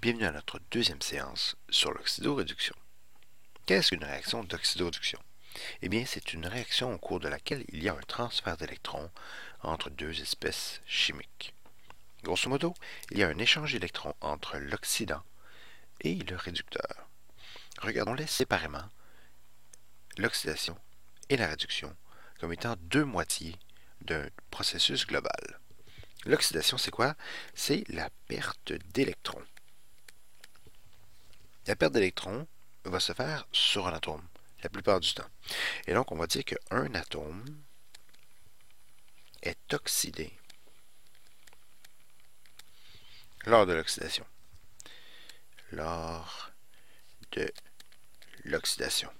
Bienvenue à notre deuxième séance sur l'oxydoréduction. Qu'est-ce qu'une réaction d'oxydoréduction? Eh bien, c'est une réaction au cours de laquelle il y a un transfert d'électrons entre deux espèces chimiques. Grosso modo, il y a un échange d'électrons entre l'oxydant et le réducteur. Regardons-les séparément, l'oxydation et la réduction, comme étant deux moitiés d'un processus global. L'oxydation, c'est quoi? C'est la perte d'électrons. La perte d'électrons va se faire sur un atome, la plupart du temps. Et donc, on va dire qu'un atome est oxydé lors de l'oxydation. Lors de l'oxydation.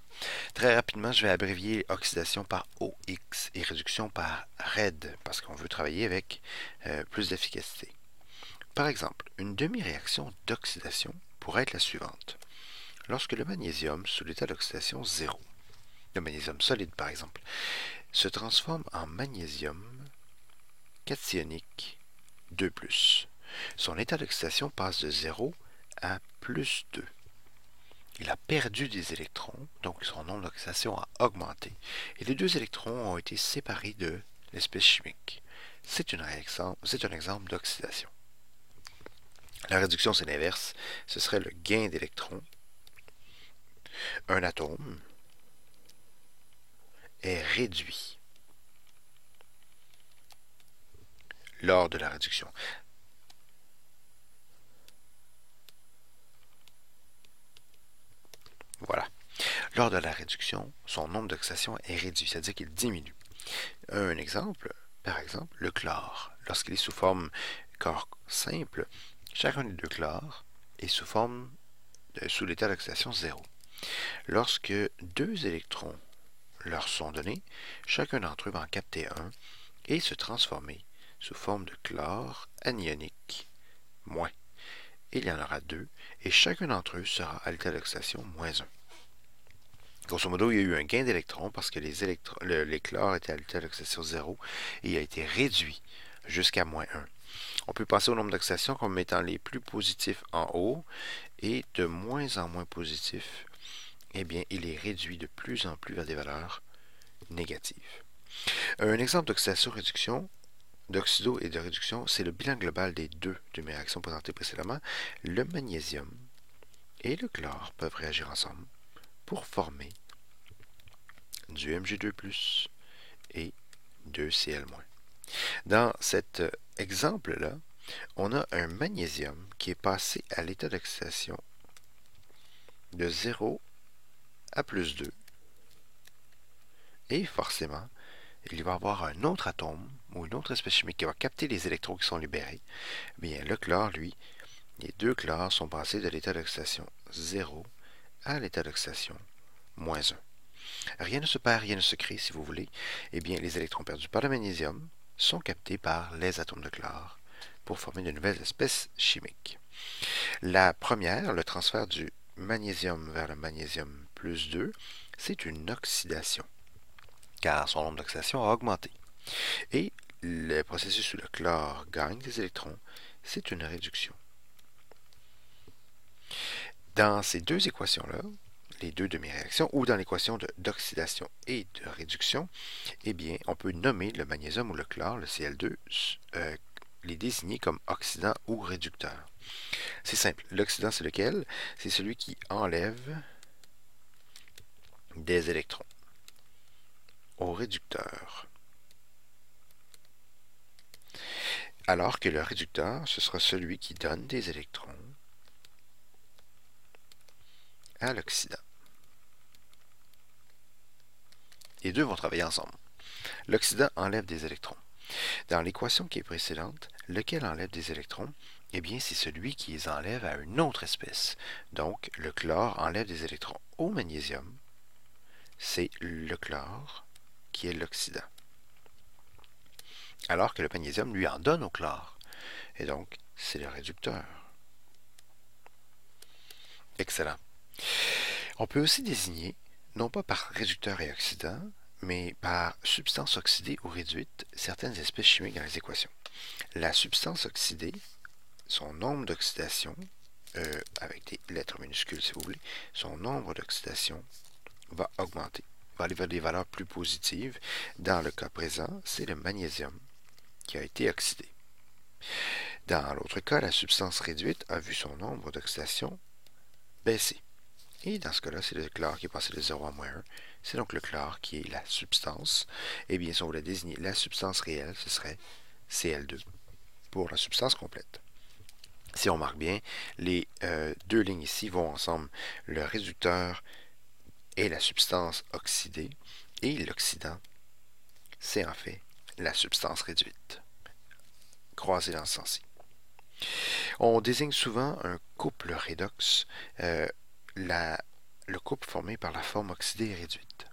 Très rapidement, je vais abrévier oxydation par OX et réduction par RED, parce qu'on veut travailler avec plus d'efficacité. Par exemple, une demi-réaction d'oxydation pourrait être la suivante. Lorsque le magnésium, sous l'état d'oxydation 0, le magnésium solide par exemple, se transforme en magnésium cationique 2+. Son état d'oxydation passe de 0 à plus 2. Il a perdu des électrons, donc son nombre d'oxydation a augmenté, et les deux électrons ont été séparés de l'espèce chimique. C'est un exemple d'oxydation. La réduction, c'est l'inverse. Ce serait le gain d'électrons. Un atome est réduit lors de la réduction. Voilà. Lors de la réduction, son nombre d'oxydation est réduit, c'est-à-dire qu'il diminue. Un exemple, par exemple, le chlore. Lorsqu'il est sous forme corps simple, chacun des deux chlores est sous l'état d'oxydation 0. Lorsque deux électrons leur sont donnés, chacun d'entre eux va en capter un et se transformer sous forme de chlore anionique moins. Il y en aura deux, et chacun d'entre eux sera à l'état d'oxydation -1. Grosso modo, il y a eu un gain d'électrons parce que les chlores étaient à l'état d'oxydation 0 et il a été réduit jusqu'à -1. On peut passer au nombre d'oxydation comme mettant les plus positifs en haut et de moins en moins positifs, eh bien, il est réduit de plus en plus vers des valeurs négatives. Un exemple d'oxydation-réduction, d'oxydo et de réduction, c'est le bilan global des deux de mes réactions présentées précédemment. Le magnésium et le chlore peuvent réagir ensemble pour former du Mg2+, et 2Cl-. Dans cet exemple-là, on a un magnésium qui est passé à l'état d'oxydation de 0 à +2. Et forcément, il va y avoir un autre atome ou une autre espèce chimique qui va capter les électrons qui sont libérés. Bien, le chlore, lui, les deux chlores sont passés de l'état d'oxydation 0 à l'état d'oxydation -1. Rien ne se perd, rien ne se crée, si vous voulez. Eh bien, les électrons perdus par le magnésium sont captés par les atomes de chlore pour former de nouvelles espèces chimiques. La première, le transfert du magnésium vers le magnésium +2, c'est une oxydation, car son nombre d'oxydation a augmenté. Et le processus où le chlore gagne des électrons, c'est une réduction. Dans ces deux équations-là, les deux demi-réactions, ou dans l'équation d'oxydation et de réduction, eh bien, on peut nommer le magnésium ou le chlore, le Cl2, les désigner comme oxydant ou réducteur. C'est simple. L'oxydant, c'est lequel? C'est celui qui enlève des électrons. Au réducteur. Alors que le réducteur, ce sera celui qui donne des électrons à l'oxydant. Les deux vont travailler ensemble. L'oxydant enlève des électrons. Dans l'équation qui est précédente, lequel enlève des électrons? Eh bien, c'est celui qui les enlève à une autre espèce. Donc, le chlore enlève des électrons au magnésium. C'est le chlore qui est l'oxydant. Alors que le magnésium lui en donne au chlore. Et donc, c'est le réducteur. Excellent. On peut aussi désigner, non pas par réducteur et oxydant, mais par substance oxydée ou réduite, certaines espèces chimiques dans les équations. La substance oxydée, son nombre d'oxydation avec des lettres minuscules si vous voulez, son nombre d'oxydation va augmenter, va aller vers des valeurs plus positives. Dans le cas présent, c'est le magnésium qui a été oxydé. Dans l'autre cas, la substance réduite a vu son nombre d'oxydation baisser. Et dans ce cas-là, c'est le chlore qui est passé de 0 à -1. C'est donc le chlore qui est la substance. Et bien, si on voulait désigner la substance réelle, ce serait Cl2 pour la substance complète. Si on remarque bien, les deux lignes ici vont ensemble. Le réducteur est la substance oxydée et l'oxydant, c'est en fait la substance réduite, croisée dans ce sens-ci. On désigne souvent un couple redox, le couple formé par la forme oxydée et réduite.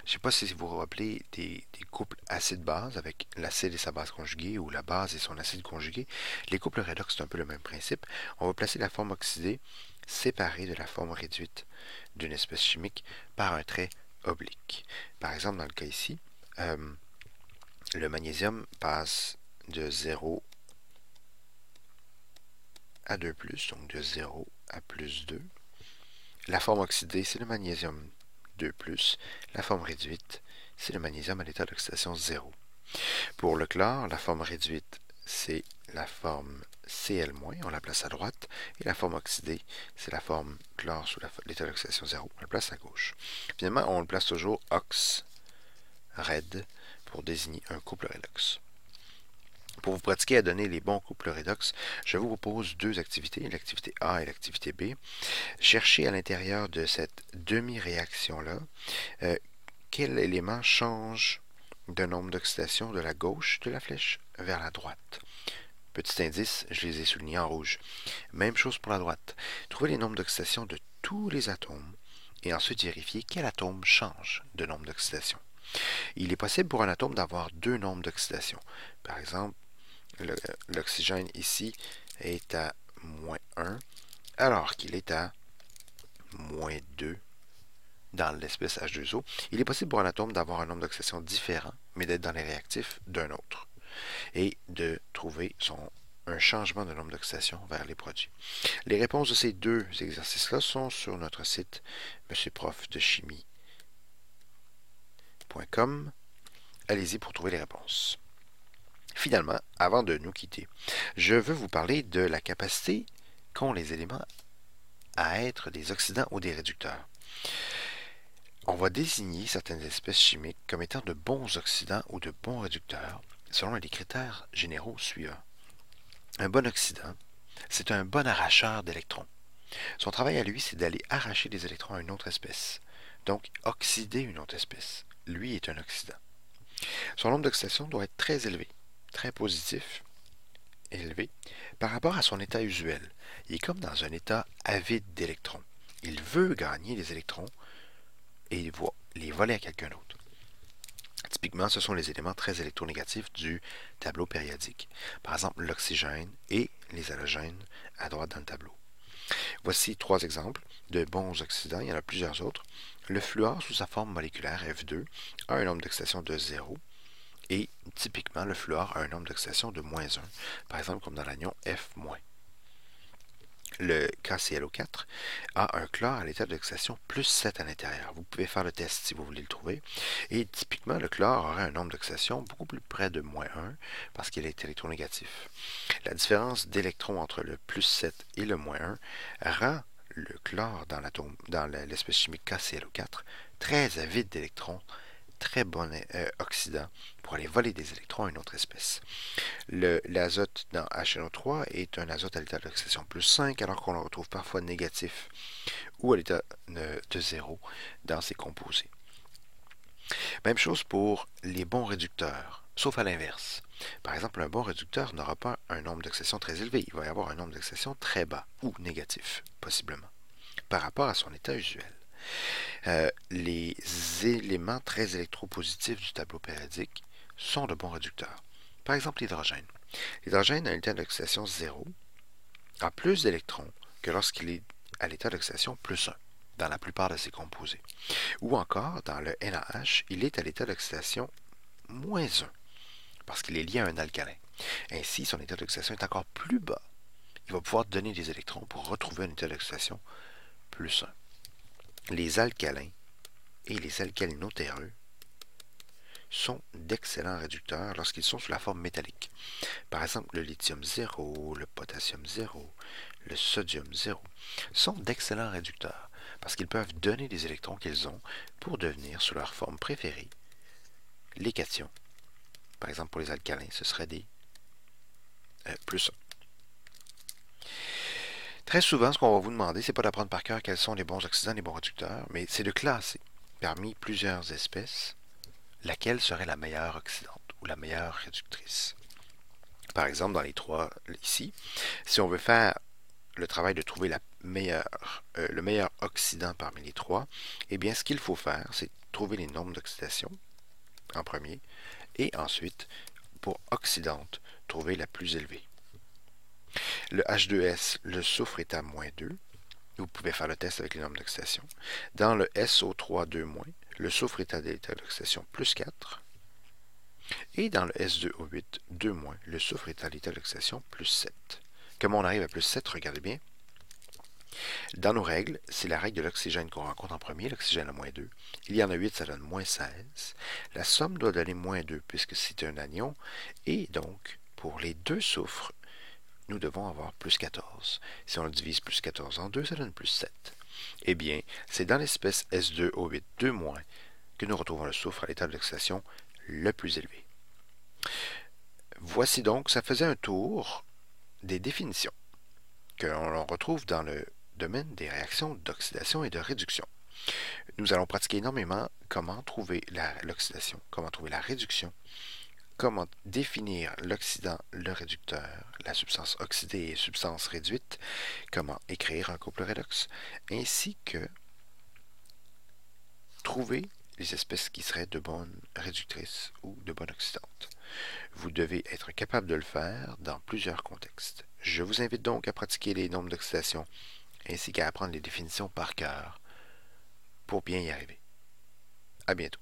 Je ne sais pas si vous vous rappelez des couples acide-base avec l'acide et sa base conjuguée ou la base et son acide conjugué. Les couples redox, c'est un peu le même principe. On va placer la forme oxydée séparée de la forme réduite d'une espèce chimique par un trait oblique. Par exemple, dans le cas ici, le magnésium passe de 0 à 2+, donc de 0 à +2. La forme oxydée, c'est le magnésium 2+. La forme réduite, c'est le magnésium à l'état d'oxydation 0. Pour le chlore, la forme réduite, c'est la forme Cl-, on la place à droite, et la forme oxydée, c'est la forme chlore sous l'état d'oxydation 0, on la place à gauche. Finalement, on le place toujours ox red pour désigner un couple redox. Pour vous pratiquer à donner les bons couples redox, je vous propose deux activités, l'activité A et l'activité B. Cherchez à l'intérieur de cette demi-réaction-là quel élément change de nombre d'oxydation de la gauche de la flèche vers la droite. Petit indice, je les ai soulignés en rouge. Même chose pour la droite. Trouvez les nombres d'oxydation de tous les atomes et ensuite vérifiez quel atome change de nombre d'oxydation. Il est possible pour un atome d'avoir deux nombres d'oxydation. Par exemple, l'oxygène ici est à -1 alors qu'il est à -2 dans l'espèce H2O. Il est possible pour un atome d'avoir un nombre d'oxydation différent, mais d'être dans les réactifs d'un autre, et de trouver un changement de nombre d'oxydation vers les produits. Les réponses de ces deux exercices-là sont sur notre site monsieurprofdechimie.com. Allez-y pour trouver les réponses. Finalement, avant de nous quitter, je veux vous parler de la capacité qu'ont les éléments à être des oxydants ou des réducteurs. On va désigner certaines espèces chimiques comme étant de bons oxydants ou de bons réducteurs selon les critères généraux suivants. Un bon oxydant, c'est un bon arracheur d'électrons. Son travail à lui, c'est d'aller arracher des électrons à une autre espèce, donc oxyder une autre espèce. Lui est un oxydant. Son nombre d'oxydation doit être très élevé, très positif, élevé, par rapport à son état usuel. Il est comme dans un état avide d'électrons. Il veut gagner des électrons et il va les voler à quelqu'un d'autre. Typiquement, ce sont les éléments très électronégatifs du tableau périodique. Par exemple, l'oxygène et les halogènes à droite dans le tableau. Voici trois exemples de bons oxydants. Il y en a plusieurs autres. Le fluor, sous sa forme moléculaire F2, a un nombre d'oxydation de 0. Et typiquement, le fluor a un nombre d'oxydation de -1. Par exemple, comme dans l'anion F-. Le KClO4 a un chlore à l'état d'oxydation +7 à l'intérieur. Vous pouvez faire le test si vous voulez le trouver. Et typiquement, le chlore aurait un nombre d'oxydation beaucoup plus près de -1 parce qu'il est électronégatif. La différence d'électrons entre le +7 et le -1 rend le chlore dans l'espèce chimique KClO4 très avide d'électrons, très bon oxydant pour aller voler des électrons à une autre espèce. L'azote dans HNO3 est un azote à l'état d'oxydation +5, alors qu'on le retrouve parfois négatif ou à l'état de 0 dans ses composés. Même chose pour les bons réducteurs, sauf à l'inverse. Par exemple, un bon réducteur n'aura pas un nombre d'oxydation très élevé, il va y avoir un nombre d'oxydation très bas ou négatif, possiblement, par rapport à son état usuel. Les éléments très électropositifs du tableau périodique sont de bons réducteurs. Par exemple, l'hydrogène. L'hydrogène à l'état d'oxydation 0 a plus d'électrons que lorsqu'il est à l'état d'oxydation +1 dans la plupart de ses composés. Ou encore, dans le NaH, il est à l'état d'oxydation -1 parce qu'il est lié à un alcalin. Ainsi, son état d'oxydation est encore plus bas il va pouvoir donner des électrons pour retrouver un état d'oxydation plus 1. Les alcalins et les alcalino-terreux sont d'excellents réducteurs lorsqu'ils sont sous la forme métallique. Par exemple, le lithium 0, le potassium 0, le sodium 0 sont d'excellents réducteurs parce qu'ils peuvent donner des électrons qu'ils ont pour devenir, sous leur forme préférée, les cations. Par exemple, pour les alcalins, ce serait des plus 1. Très souvent, ce qu'on va vous demander, c'est pas d'apprendre par cœur quels sont les bons oxydants et les bons réducteurs, mais c'est de classer parmi plusieurs espèces laquelle serait la meilleure oxydante ou la meilleure réductrice. Par exemple, dans les trois ici, si on veut faire le travail de trouver le meilleur oxydant parmi les trois, eh bien, ce qu'il faut faire, c'est trouver les nombres d'oxydation en premier, et ensuite, pour oxydante, trouver la plus élevée. Le H2S, le soufre est à -2. Vous pouvez faire le test avec les nombres d'oxydation. Dans le SO3 2-, le soufre est à l'état d'oxydation plus 4. Et dans le S2O8 2-, le soufre est à l'état d'oxydation plus 7. Comment on arrive à plus 7? Regardez bien. Dans nos règles, c'est la règle de l'oxygène qu'on rencontre en premier, l'oxygène à -2. Il y en a 8, ça donne -16. La somme doit donner -2 puisque c'est un anion. Et donc, pour les deux soufres, nous devons avoir plus 14. Si on le divise plus 14 en 2, ça donne plus 7. Eh bien, c'est dans l'espèce S2O8 2- que nous retrouvons le soufre à l'état d'oxydation le plus élevé. Voici donc, ça faisait un tour des définitions que l'on retrouve dans le domaine des réactions d'oxydation et de réduction. Nous allons pratiquer énormément comment trouver l'oxydation, comment trouver la réduction, comment définir l'oxydant, le réducteur, la substance oxydée et substance réduite, comment écrire un couple redox, ainsi que trouver les espèces qui seraient de bonnes réductrices ou de bonnes oxydantes. Vous devez être capable de le faire dans plusieurs contextes. Je vous invite donc à pratiquer les nombres d'oxydation ainsi qu'à apprendre les définitions par cœur pour bien y arriver. À bientôt.